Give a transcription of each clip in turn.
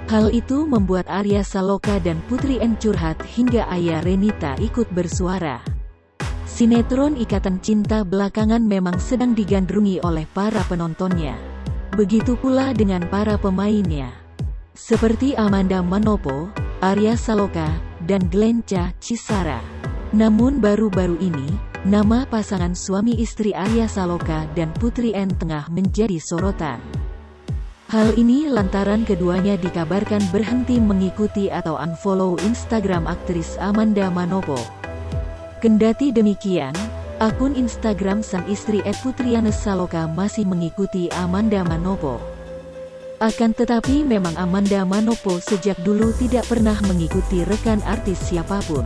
Hal itu membuat Arya Saloka dan Putri N curhat hingga ayah Renita ikut bersuara. Sinetron Ikatan Cinta belakangan memang sedang digandrungi oleh para penontonnya. Begitu pula dengan para pemainnya. Seperti Amanda Manopo, Arya Saloka, dan Glenca Cisara. Namun baru-baru ini, nama pasangan suami istri Arya Saloka dan Putri N tengah menjadi sorotan. Hal ini lantaran keduanya dikabarkan berhenti mengikuti atau unfollow Instagram aktris Amanda Manopo. Kendati demikian, akun Instagram sang istri @putrianes saloka masih mengikuti Amanda Manopo. Akan tetapi memang Amanda Manopo sejak dulu tidak pernah mengikuti rekan artis siapapun.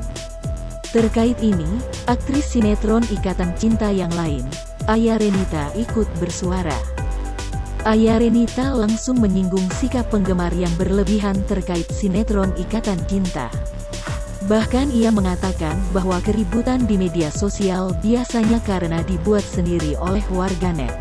Terkait ini, aktris sinetron Ikatan Cinta yang lain, Aya Renita ikut bersuara. Aya Renita langsung menyinggung sikap penggemar yang berlebihan terkait sinetron Ikatan Cinta. Bahkan ia mengatakan bahwa keributan di media sosial biasanya karena dibuat sendiri oleh warganet.